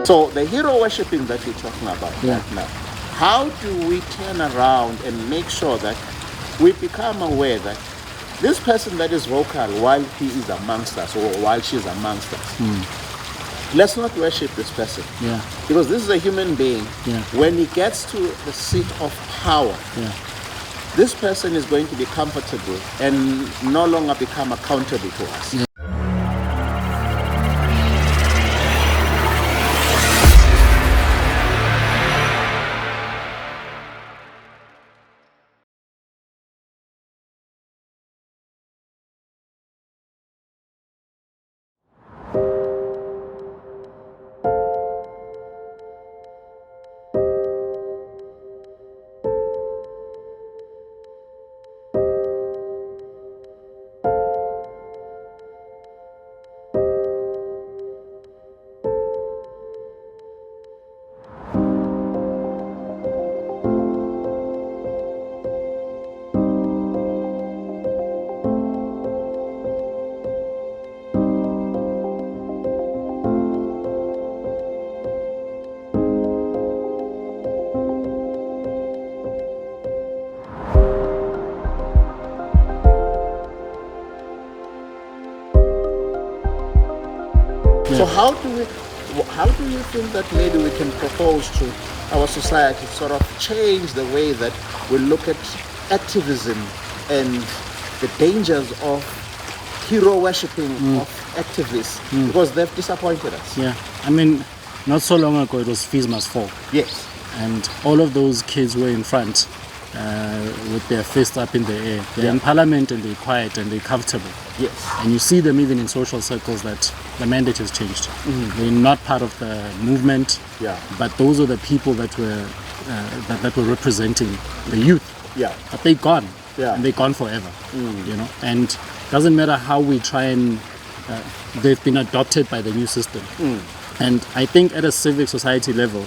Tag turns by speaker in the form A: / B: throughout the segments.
A: So the hero worshipping that you're talking about right now, how do we turn around and make sure that we become aware that this person that is vocal while he is amongst us or while she is amongst us, let's not worship this person.
B: Yeah.
A: Because this is a human being.
B: Yeah.
A: When he gets to the seat of power, this person is going to be comfortable and no longer become accountable to us.
B: Yeah.
A: So how do you think that maybe we can propose to our society to sort of change the way that we look at activism and the dangers of hero worshipping of activists because they've disappointed us?
B: Yeah, I mean, not so long ago it was Fees Must Fall.
A: Yes.
B: And all of those kids were in front with their fists up in the air. They're in parliament and they're quiet and they're comfortable.
A: Yes.
B: And you see them even in social circles that the mandate has changed. They're not part of the movement, but those are the people that were that were representing the youth.
A: Yeah.
B: But they're gone.
A: Yeah.
B: And they're gone forever. You know, and doesn't matter how we try and they've been adopted by the new system. And I think at a civic society level,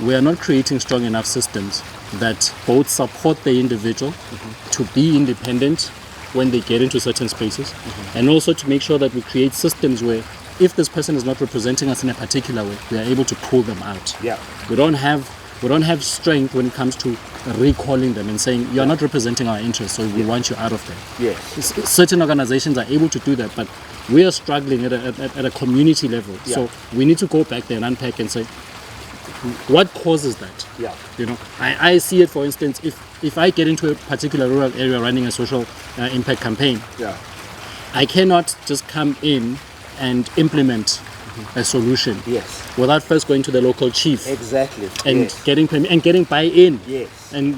B: we are not creating strong enough systems that both support the individual to be independent when they get into certain spaces, and also to make sure that we create systems where if this person is not representing us in a particular way, we are able to pull them out.
A: Yeah.
B: We don't have strength when it comes to recalling them and saying you are not representing our interests, so we want you out of there.
A: Yes.
B: Certain organizations are able to do that, but we are struggling at a community level. So we need to go back there and unpack and say, what causes that?
A: Yeah.
B: You know, I see it, for instance, if I get into a particular rural area running a social impact campaign, I cannot just come in and implement a solution without first going to the local chief.
A: Exactly.
B: And getting buy-in.
A: Yes.
B: And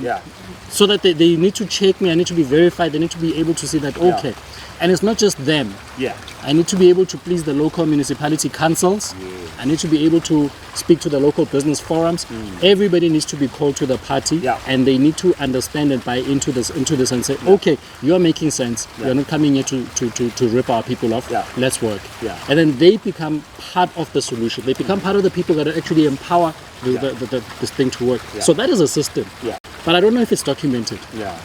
B: so that they need to check me, I need to be verified, they need to be able to see that, okay. And it's not just them.
A: Yeah.
B: I need to be able to please the local municipality councils. I need to be able to speak to the local business forums. Everybody needs to be called to the party, and they need to understand and buy into this and say, okay, you are making sense. You're not coming here to rip our people off. Let's work. And then they become part of the solution. They become part of the people that actually empower this thing to work. So that is a system. But I don't know if it's documented.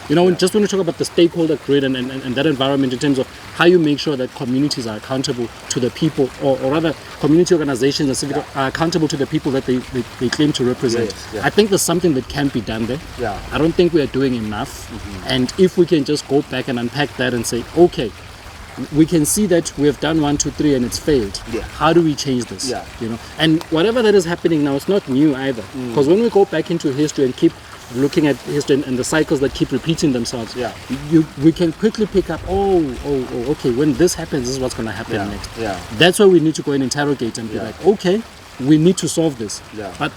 B: You know, just when we talk about the stakeholder grid and that environment in terms of how you make sure that communities are accountable to the people, or rather community organizations and civic are accountable to the people that they claim to represent. I think there's something that can be done there. I don't think we are doing enough. And if we can just go back and unpack that and say, okay, we can see that we have done 1, 2, 3 and it's failed. How do we change this? You know, and whatever that is happening now, it's not new either. Because when we go back into history and keep looking at history and the cycles that keep repeating themselves, we can quickly pick up, okay, when this happens, this is what's going to happen next. That's why we need to go and interrogate and be like, okay, we need to solve this. But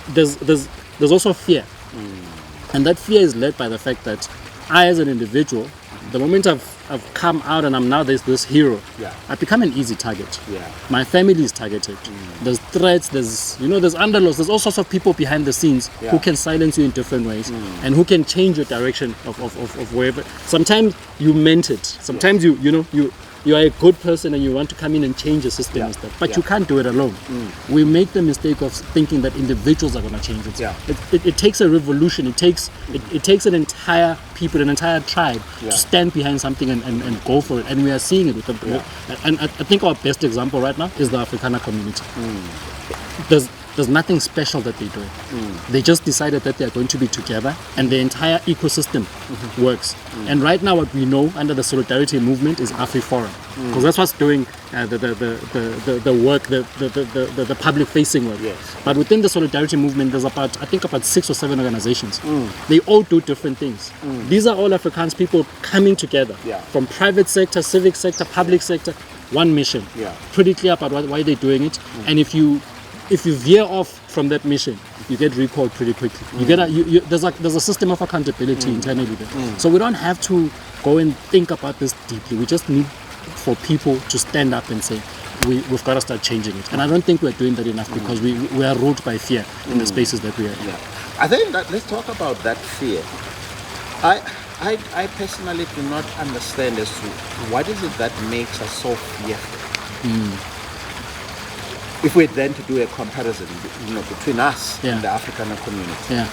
B: there's also fear. And that fear is led by the fact that I, as an individual, the moment I've come out and I'm now this hero, I become an easy target. My family is targeted. There's threats, there's underlords, there's all sorts of people behind the scenes who can silence you in different ways and who can change your direction of wherever. Sometimes you meant it. Sometimes you you are a good person and you want to come in and change the system and stuff, but you can't do it alone. We make the mistake of thinking that individuals are going to change it. It takes a revolution. It takes an entire people, an entire tribe to stand behind something and go for it. And we are seeing it with the and I think our best example right now is the Afrikaner community. There's nothing special that they're doing. They just decided that they're going to be together and the entire ecosystem works. And right now what we know under the Solidarity Movement is AfriForum. Because that's what's doing the work, the public facing work. But within the Solidarity Movement there's about 6 or 7 organizations. They all do different things. These are all Afrikaans people coming together from private sector, civic sector, public sector, one mission. Pretty clear about why they're doing it. And if you veer off from that mission, you get recalled pretty quickly. There's a system of accountability internally there. So we don't have to go and think about this deeply. We just need for people to stand up and say, we've got to start changing it. And I don't think we're doing that enough because we are ruled by fear in the spaces that we are in.
A: I think that let's talk about that fear. I personally do not understand as to what is it that makes us so fearful. If we're then to do a comparison, between us and the Afrikaner community.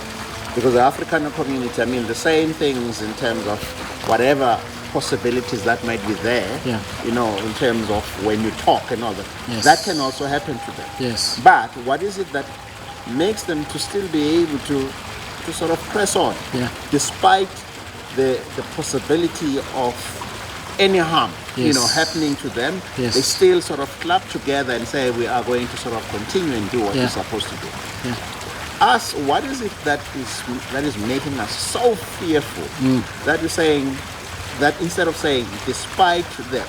A: Because the Afrikaner community, I mean, the same things in terms of whatever possibilities that might be there, in terms of when you talk and all that, that can also happen to them. But what is it that makes them to still be able to sort of press on, despite the possibility of any harm, happening to them? They still sort of club together and say, we are going to sort of continue and do what we're supposed to do. Us, what is it that is making us so fearful that we're saying that instead of saying, despite the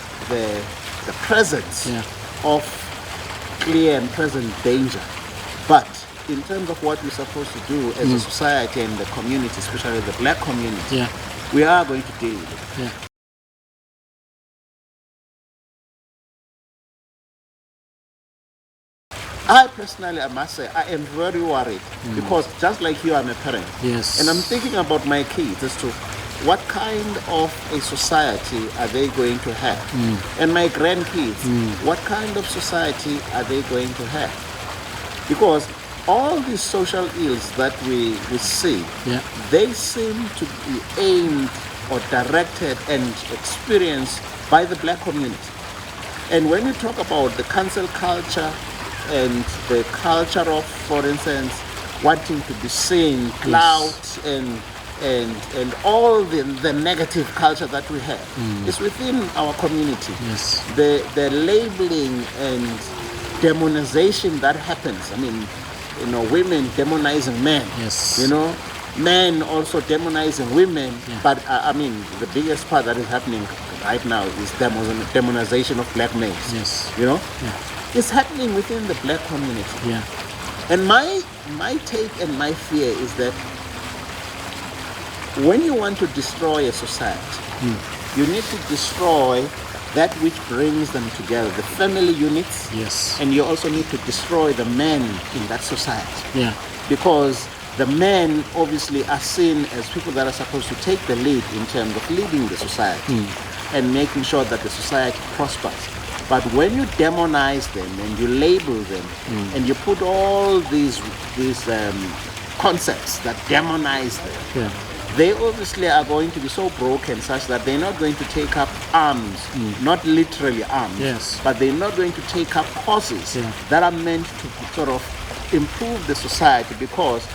A: presence of clear and present danger, but in terms of what we're supposed to do as a society and the community, especially the black community, we are going to deal with it. I personally, I must say, I am very worried because just like you, I'm a parent. And I'm thinking about my kids as to what kind of a society are they going to have? And my grandkids, what kind of society are they going to have? Because all these social ills that we see, they seem to be aimed or directed and experienced by the black community. And when you talk about the cancel culture, and the culture of, for instance, wanting to be seen, clout, and all the negative culture that we have is within our community. The labeling and demonization that happens. I mean, women demonizing men. Men also demonizing women. But I mean, the biggest part that is happening right now is demonization of black males. It's happening within the black community. And my take and my fear is that when you want to destroy a society, you need to destroy that which brings them together, the family units, and you also need to destroy the men in that society. Because the men obviously are seen as people that are supposed to take the lead in terms of leading the society and making sure that the society prospers. But when you demonize them and you label them and you put all these concepts that demonize them, they obviously are going to be so broken such that they're not going to take up arms, not literally arms, but they're not going to take up causes that are meant to sort of improve the society, because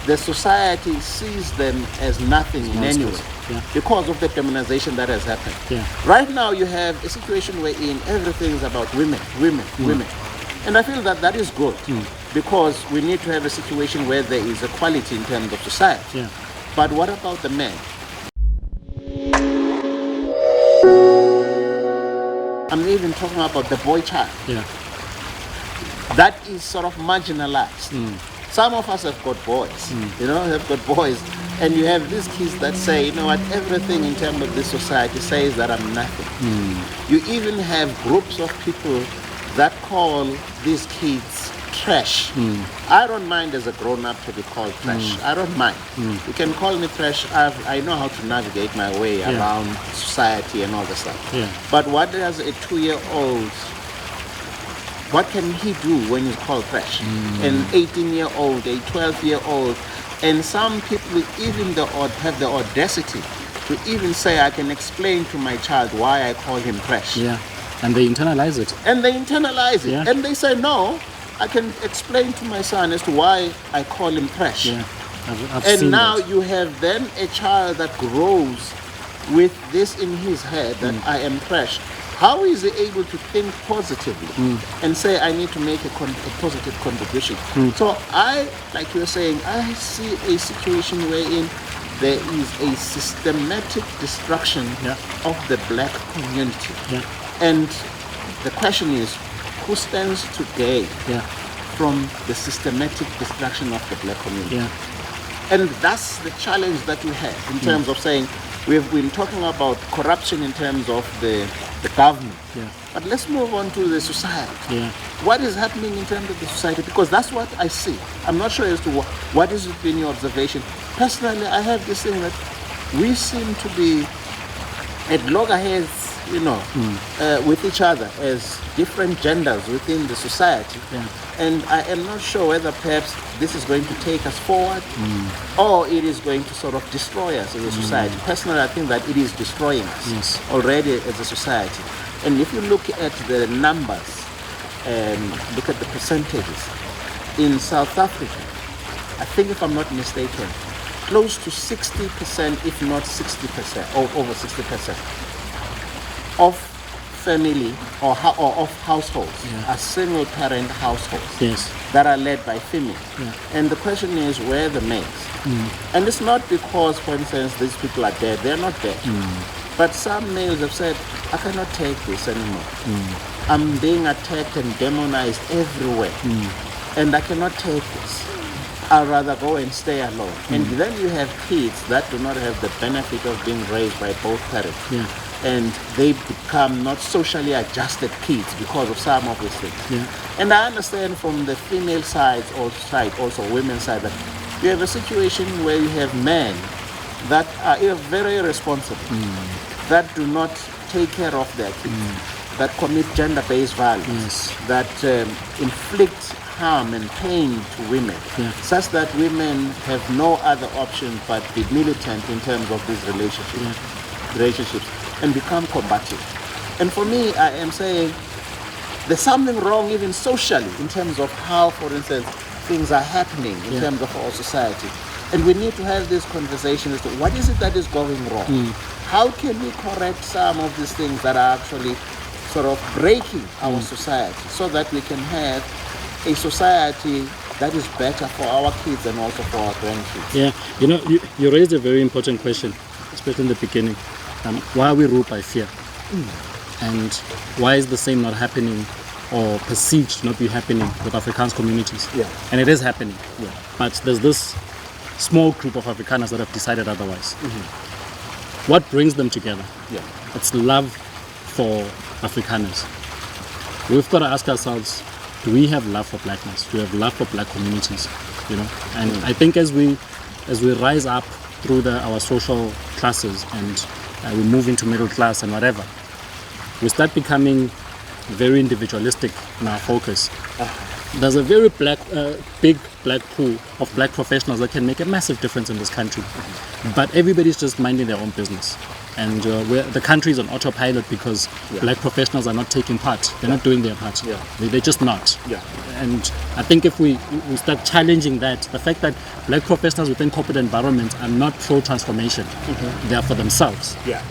A: the society sees them as nothing in any way. Because of the demonization that has happened. Right now you have a situation wherein everything is about women. And I feel that is good because we need to have a situation where there is equality in terms of society. But what about the men? I'm even talking about the boy child. That is sort of marginalized. Some of us have got boys, have got boys. And you have these kids that say, everything in terms of this society says that I'm nothing. You even have groups of people that call these kids trash. I don't mind as a grown-up to be called trash. I don't mind. You can call me trash. I know how to navigate my way around society and all the stuff.
B: Yeah.
A: But what does a 2-year-old, what can he do when he's called trash? An 18-year-old, a 12-year-old, and some people even have the audacity to even say, I can explain to my child why I call him trash.
B: Yeah. And they internalize it.
A: And they internalize it.
B: Yeah.
A: And they say, no, I can explain to my son as to why I call him trash.
B: Yeah. I've
A: And
B: seen
A: now
B: that.
A: you have then a child that grows with this in his head that I am trash. How is he able to think positively and say, I need to make a positive contribution? So like you were saying, I see a situation wherein there is a systematic destruction of the black community.
B: Yeah.
A: And the question is, who stands to gain
B: Yeah.
A: from the systematic destruction of the black community?
B: Yeah.
A: And that's the challenge that we have in terms of saying, we've been talking about corruption in terms of the government.
B: Yeah.
A: But let's move on to the society.
B: Yeah.
A: What is happening in terms of the society? Because that's what I see. I'm not sure as to what is been your observation. Personally, I have this thing that we seem to be at loggerheads, with each other as different genders within the society.
B: Yeah.
A: And I am not sure whether perhaps this is going to take us forward or it is going to sort of destroy us as a society. Personally, I think that it is destroying us
B: Yes.
A: already as a society. And if you look at the numbers and look at the percentages, in South Africa, I think if I'm not mistaken, close to 60%, if not 60%, or over 60%, of family or of households are single parent households
B: Yes.
A: that are led by females.
B: Yeah.
A: And the question is, where are the males? And it's not because, for instance, these people are dead. They're not dead. But some males have said, I cannot take this anymore. I'm being attacked and demonized everywhere. And I cannot take this. I'd rather go and stay alone. And then you have kids that do not have the benefit of being raised by both parents.
B: Yeah.
A: And they become not socially adjusted kids because of some of these things.
B: Yeah.
A: And I understand from the female side, also women's side, that you have a situation where you have men that are very irresponsible, that do not take care of their kids, that commit gender-based violence, that inflict harm and pain to women, such that women have no other option but be militant in terms of these relationships and become combative. And for me, I am saying there's something wrong even socially in terms of how, for instance, things are happening in terms of our society. And we need to have this conversation as to what is it that is going wrong? How can we correct some of these things that are actually sort of breaking our society so that we can have a society that is better for our kids and also for our grandkids?
B: Yeah, you raised a very important question, especially in the beginning. Why are we ruled by fear? And why is the same not happening or perceived to not be happening with Afrikaans communities?
A: Yeah.
B: And it is happening.
A: Yeah.
B: But there's this small group of Afrikaners that have decided otherwise. What brings them together?
A: Yeah.
B: It's love for Afrikaners. We've got to ask ourselves, do we have love for blackness? Do we have love for black communities? And I think as we rise up through our social classes and we move into middle class and whatever, we start becoming very individualistic in our focus. There's a very big black pool of black professionals that can make a massive difference in this country. But everybody's just minding their own business. And the country is on autopilot because black professionals are not taking part. They're not doing their part.
A: Yeah.
B: They're just not.
A: Yeah.
B: And I think if we start challenging that, the fact that black professionals within corporate environments are not pro-transformation, they are for themselves.
A: Yeah.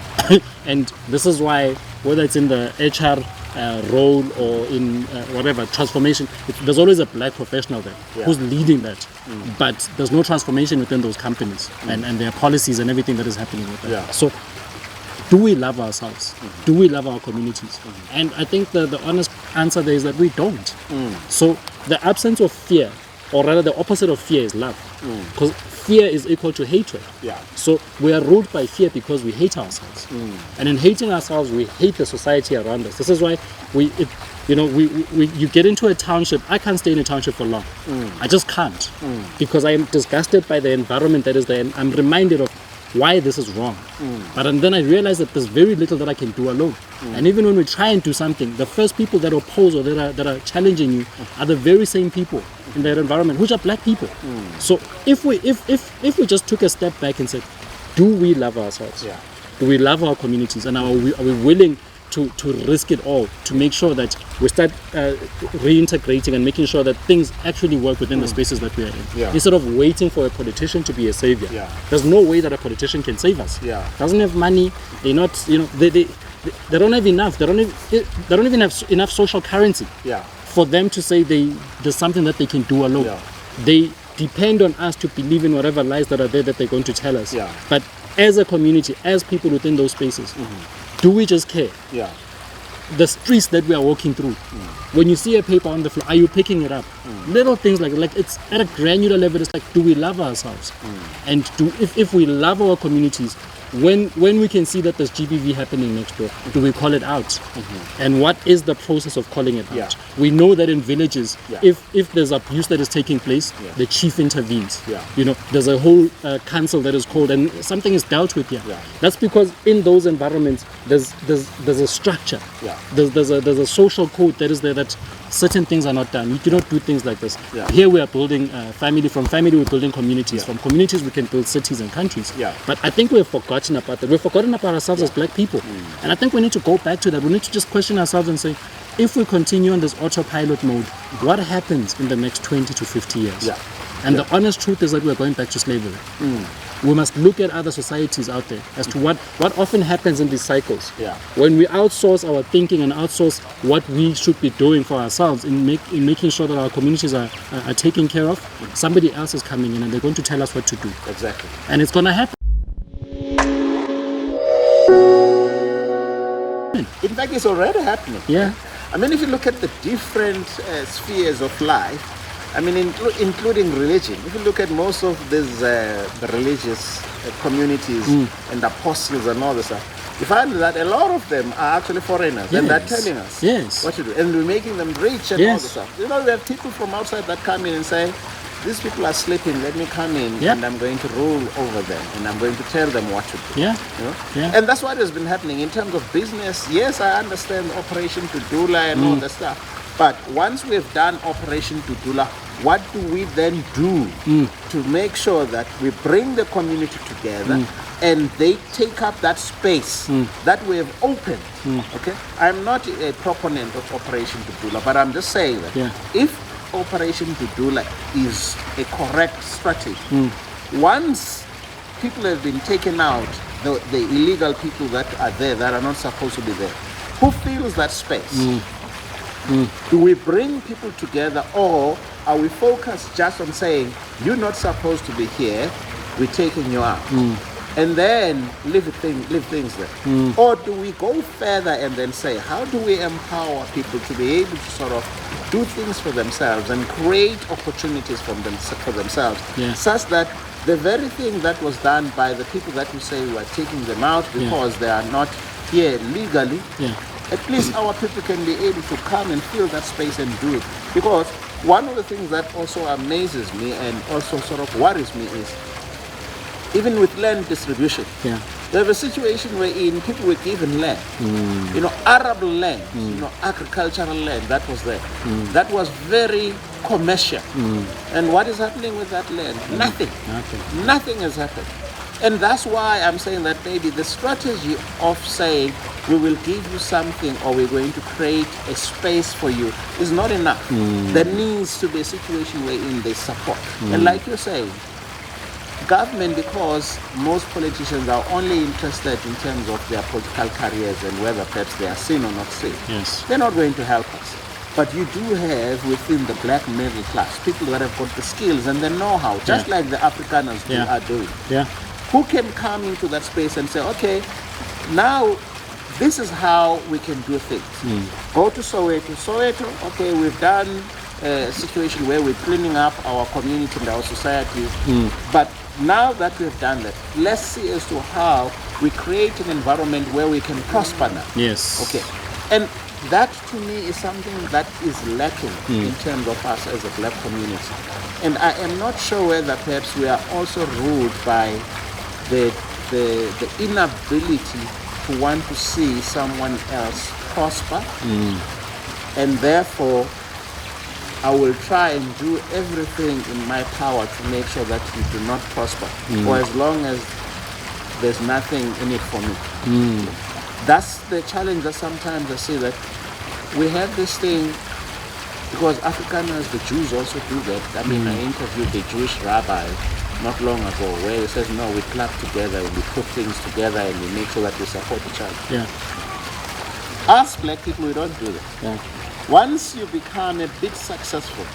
B: And this is why, whether it's in the HR role or in whatever transformation, there's always a black professional there who's leading that. But there's no transformation within those companies and their policies and everything that is happening with that.
A: Yeah.
B: So do we love ourselves? Do we love our communities? And I think the honest answer there is that we don't. So the absence of fear, or rather the opposite of fear, is love. Because fear is equal to hatred.
A: Yeah.
B: So we are ruled by fear because we hate ourselves. And in hating ourselves, we hate the society around us. This is why you get into a township. I can't stay in a township for long. I just can't. Because I am disgusted by the environment that is there. And I'm reminded of why this is wrong. But and then I realize that there's very little that I can do alone. And even when we try and do something, the first people that oppose or that are challenging you are the very same people in that environment, which are black people. So if we just took a step back and said, do we love ourselves?
A: Yeah.
B: Do we love our communities? And are we willing to risk it all to make sure that we start reintegrating and making sure that things actually work within the spaces that we are in, instead of waiting for a politician to be a savior? There's no way that a politician can save us. Doesn't have money. They're not, they don't have enough. They don't even have enough social currency for them to say there's something that they can do alone. They depend on us to believe in whatever lies that are there that they're going to tell us. But as a community, as people within those spaces, do we just care? The streets that we are walking through, when you see a paper on the floor, are you picking it up? Little things like it's at a granular level. It's like, do we love ourselves? And if we love our communities, when we can see that there's GBV happening next door, do we call it out? And what is the process of calling it out? We know that in villages, if there's abuse that is taking place, the chief intervenes. There's a whole council that is called, and something is dealt with here. That's because in those environments, there's a structure. There's a social code that is there that certain things are not done. You cannot do things like this. Here we are building family. From family, we're building communities. From communities, we can build cities and countries. But I think we've forgotten about that. We've forgotten about ourselves as black people. And I think we need to go back to that. We need to just question ourselves and say, if we continue on this autopilot mode, what happens in the next 20 to 50 years? And the honest truth is that we're going back to slavery. We must look at other societies out there as to what often happens in these cycles. When we outsource our thinking and outsource what we should be doing for ourselves in making sure that our communities are taken care of, somebody else is coming in and they're going to tell us what to do.
A: Exactly.
B: And it's going to happen.
A: In fact, it's already happening. I mean, if you look at the different spheres of life, I mean, including religion, if you look at most of these the religious communities and apostles and all this stuff, you find that a lot of them are actually foreigners, and they're telling us what to do, and we're making them rich and all this stuff. We have people from outside that come in and say, these people are sleeping, let me come in and I'm going to rule over them and I'm going to tell them what to do. And that's what has been happening in terms of business. Yes, I understand Operation Dudula and all that stuff. But once we've done Operation Dudula, what do we then do to make sure that we bring the community together and they take up that space that we have opened? Okay, I'm not a proponent of Operation Dudula, but I'm just saying that if Operation Dudula is a correct strategy, once people have been taken out, the illegal people that are there that are not supposed to be there, who fills that space? Do we bring people together, or are we focused just on saying, you're not supposed to be here, we're taking you out? And then leave things there. Or do we go further and then say, how do we empower people to be able to sort of do things for themselves and create opportunities for themselves, such that the very thing that was done by the people that you say were taking them out because they are not here legally, at least our people can be able to come and fill that space and do it. Because one of the things that also amazes me and also sort of worries me is, even with land distribution, we have a situation wherein people were given land, arable land, agricultural land that was there. That was very commercial. And what is happening with that land? Nothing has happened. And that's why I'm saying that maybe the strategy of saying we will give you something or we're going to create a space for you is not enough. There needs to be a situation wherein they support. And like you're saying, government, because most politicians are only interested in terms of their political careers and whether perhaps they are seen or not seen, they're not going to help us. But you do have within the black middle class people that have got the skills and the know-how, just like the Afrikaners are doing, who can come into that space and say, okay, now this is how we can do things. Go to Soweto. Okay, we've done situation where we're cleaning up our community and our society. But now that we've done that, let's see as to how we create an environment where we can prosper now.
B: Yes.
A: Okay. And that to me is something that is lacking in terms of us as a black community. And I am not sure whether perhaps we are also ruled by the inability to want to see someone else prosper. And therefore, I will try and do everything in my power to make sure that you do not prosper, for as long as there's nothing in it for me. That's the challenge that sometimes I see, that we have this thing, because Afrikaners, the Jews also do that. I mean, I interviewed the Jewish rabbi not long ago where he says, no, we club together and we put things together and we make sure that we support each other.
B: Yeah.
A: Us black people, we don't do that.
B: Yeah.
A: Once you become a bit successful,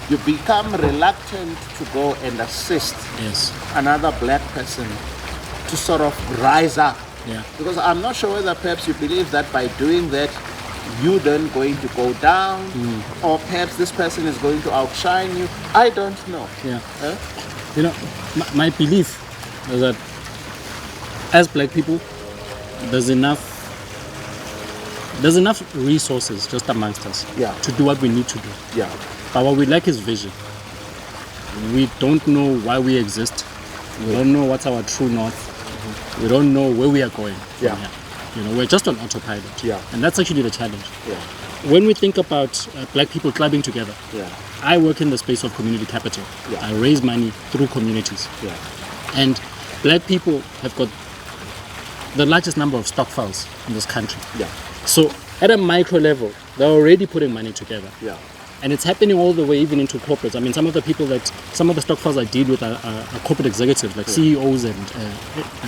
A: you become reluctant to go and assist
B: Yes.
A: another black person to sort of rise up.
B: Yeah.
A: Because I'm not sure whether perhaps you believe that by doing that, you then going to go down, or perhaps this person is going to outshine you. I don't know.
B: Yeah.
A: Eh?
B: You know, my belief is that as black people, there's enough resources just amongst us to do what we need to do.
A: Yeah.
B: But what we lack is vision. We don't know why we exist. We don't know what's our true north. We don't know where we are going.
A: Yeah.
B: You know, we're just on autopilot.
A: Yeah.
B: And that's actually the challenge.
A: Yeah.
B: When we think about black people clubbing together,
A: Yeah.
B: I work in the space of community capital.
A: Yeah.
B: I raise money through communities.
A: Yeah.
B: And black people have got the largest number of stock files in this country.
A: Yeah.
B: So at a micro level, they're already putting money together.
A: Yeah.
B: And it's happening all the way even into corporates. I mean, some of the stock files I deal with are corporate executives, like CEOs and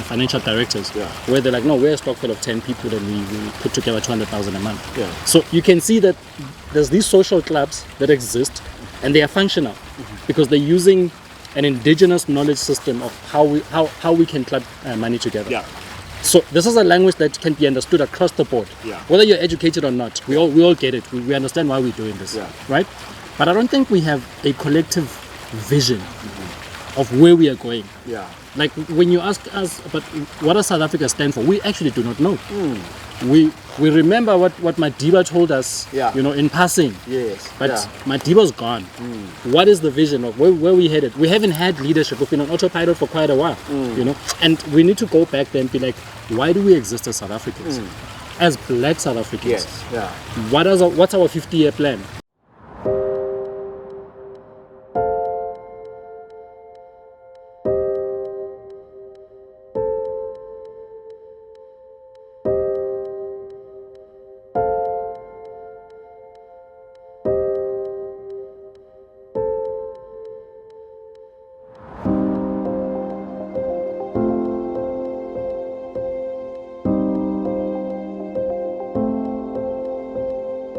B: financial directors, where they're like, no, we're a stock file of 10 people and we put together 200,000 a month.
A: Yeah.
B: So you can see that there's these social clubs that exist and they are functional because they're using an indigenous knowledge system of how we can club money together.
A: Yeah.
B: So this is a language that can be understood across the board.
A: Yeah.
B: Whether you're educated or not, we all get it. We understand why we're doing this, right? But I don't think we have a collective vision of where we are going.
A: Yeah.
B: Like when you ask us about what does South Africa stand for, we actually do not know. We remember what Madiba told us, you know, in passing.
A: Yes.
B: But Madiba's gone. What is the vision of where we headed? We haven't had leadership. We've been on autopilot for quite a while, you know. And we need to go back there and be like, why do we exist as South Africans? As black South Africans?
A: Yes. Yeah.
B: What's our 50-year plan?